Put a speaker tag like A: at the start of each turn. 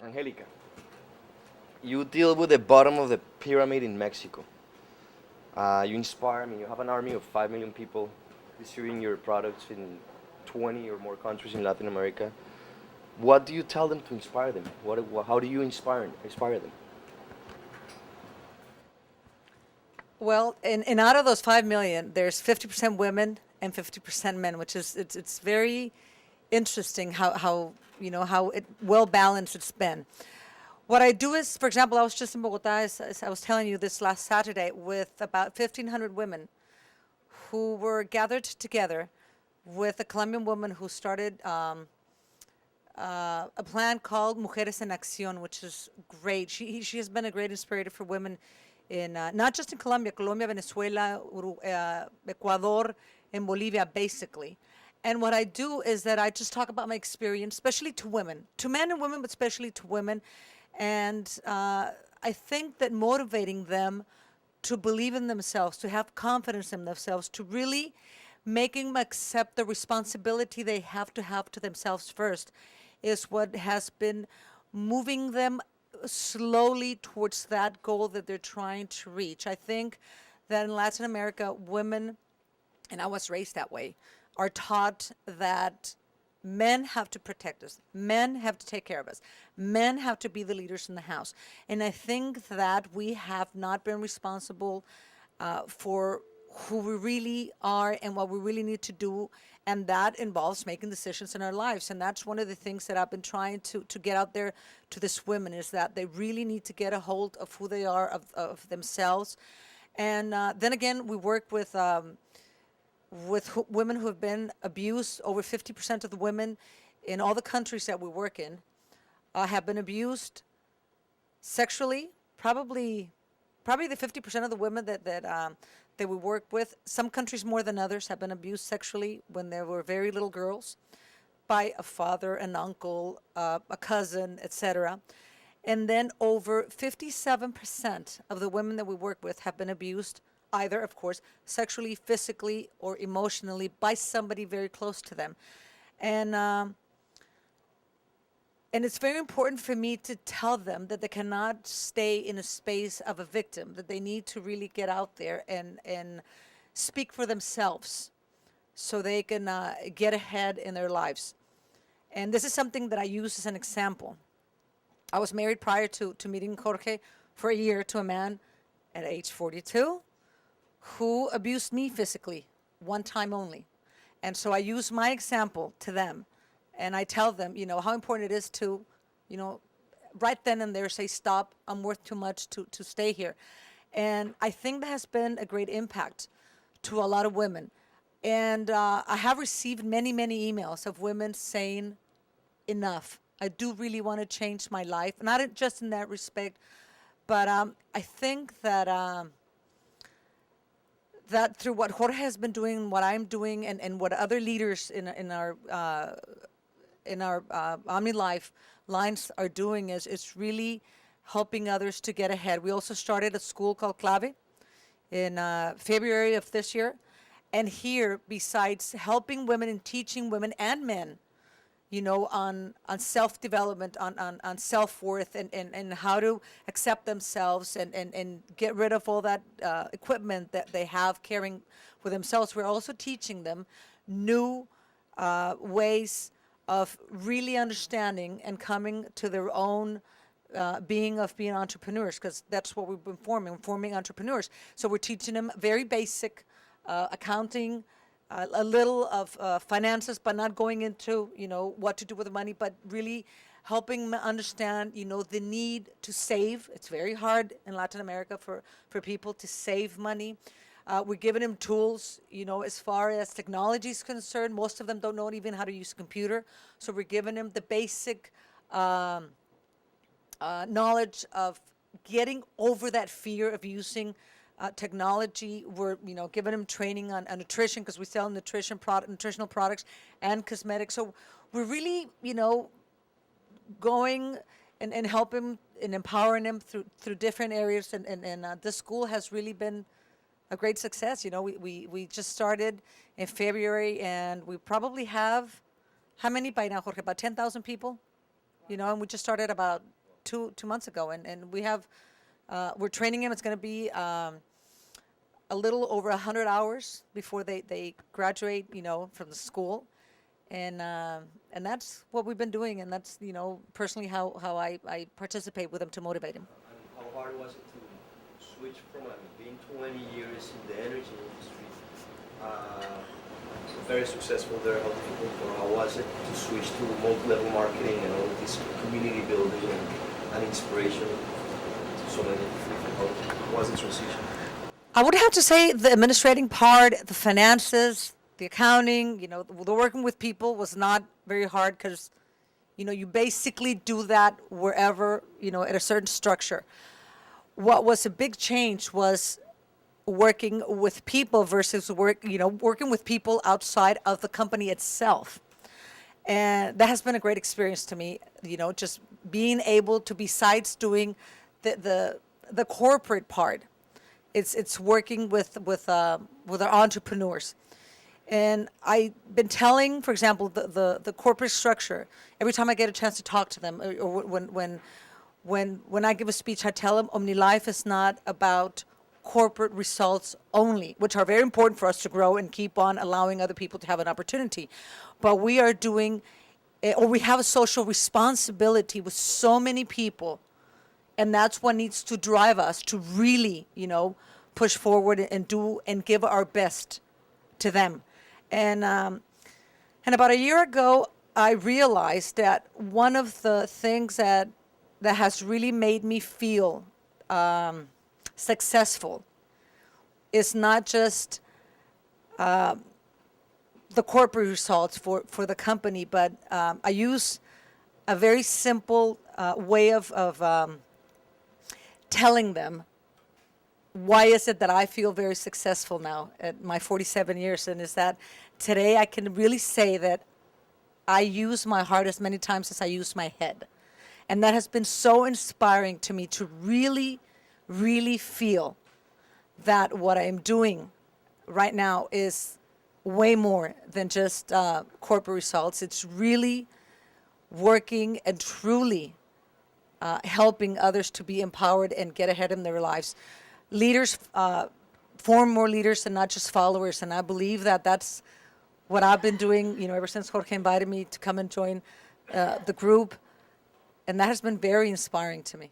A: Angelica, you deal with the bottom of the pyramid in Mexico. You inspire me. You have an army of 5 million people distributing your products in 20 or more countries in Latin America. What do you tell them to inspire them? How do you inspire them?
B: Well, and out of those 5 million, there's 50% women and 50% men, which is it's very interesting how how it well balanced it's been. What I do is, for example, I was just in Bogota, as I was telling you this last Saturday, with about 1,500 women who were gathered together with a Colombian woman who started a plan called Mujeres en Acción, which is great. She has been a great inspirator for women in not just in Colombia, Venezuela, Ecuador, and Bolivia, basically. And what I do is that I just talk about my experience, especially to women, to men and women, but especially to women. And I think that motivating them to believe in themselves, to have confidence in themselves, to really making them accept the responsibility they have to themselves first is what has been moving them slowly towards that goal that they're trying to reach. I think that in Latin America, women, and I was raised that way, are taught that men have to protect us, men have to take care of us, men have to be the leaders in the house. And I think that we have not been responsible for who we really are and what we really need to do. And that involves making decisions in our lives. And that's one of the things that I've been trying to get out there to these women, is that they really need to get a hold of who they are, of themselves. And then again, we work with women who have been abused. Over 50% of the women in all the countries that we work in have been abused sexually. Probably the 50% of the women that we work with, some countries more than others, have been abused sexually when they were very little girls by a father, an uncle, a cousin, etc. And then over 57% of the women that we work with have been abused, either, of course, sexually, physically, or emotionally by somebody very close to them. And and it's very important for me to tell them that they cannot stay in a space of a victim, that they need to really get out there and speak for themselves so they can get ahead in their lives. And this is something that I use as an example. I was married prior to meeting Jorge for a year to a man at age 42 who abused me physically one time only. And so I use my example to them. And I tell them, how important it is to, right then and there say, stop, I'm worth too much to stay here. And I think that has been a great impact to a lot of women. And I have received many, many emails of women saying, enough. I do really want to change my life, not just in that respect, but I think that through what Jorge has been doing, what I'm doing, and what other leaders in our Omni Life lines are doing is it's really helping others to get ahead. We also started a school called Clave in February of this year. And here, besides helping women and teaching women and men, on self-development, on self-worth, and how to accept themselves and get rid of all that equipment that they have carrying with themselves, we're also teaching them new ways of really understanding and coming to their own being entrepreneurs, because that's what we've been forming entrepreneurs. So we're teaching them very basic accounting, a little of finances, but not going into what to do with the money, but really helping them understand the need to save. It's very hard in Latin America for people to save money. We're giving them tools, as far as technology is concerned. Most of them don't know even how to use a computer. So we're giving them the basic knowledge of getting over that fear of using technology. We're, giving them training on nutrition, because we sell nutritional products and cosmetics. So we're really, going and helping and empowering them through different areas. And this school has really been a great success. We just started in February, and we probably have, how many by now, Jorge? About 10,000 people and we just started about two months ago, and we're training him. It's going to be a little over 100 hours before they graduate, from the school, and that's what we've been doing, and that's personally how I participate with him to motivate him.
A: And how hard was it to switch from being 20 years in the energy industry, very successful there, how difficult, or how was it to switch to multi-level marketing and all this community building and inspiration to so many different? How was the transition?
B: I would have to say the administrating part, the finances, the accounting, the working with people was not very hard because, you basically do that wherever, at a certain structure. What was a big change was working with people versus working with people outside of the company itself. And that has been a great experience to me, just being able to, besides doing the corporate part, it's working with our entrepreneurs. And I've been telling, for example, the corporate structure, every time I get a chance to talk to them, or when I give a speech, I tell them OmniLife is not about corporate results only, which are very important for us to grow and keep on allowing other people to have an opportunity. But we are doing, or we have a social responsibility with so many people. And that's what needs to drive us to really, push forward and do and give our best to them. And about a year ago, I realized that one of the things that has really made me feel successful is not just the corporate results for the company, but I use a very simple way of telling them why is it that I feel very successful now at my 47 years, and is that today I can really say that I use my heart as many times as I use my head. And that has been so inspiring to me to really, really feel that what I am doing right now is way more than just corporate results. It's really working and truly helping others to be empowered and get ahead in their lives. Leaders form more leaders and not just followers, and I believe that that's what I've been doing, ever since Jorge invited me to come and join the group, and that has been very inspiring to me.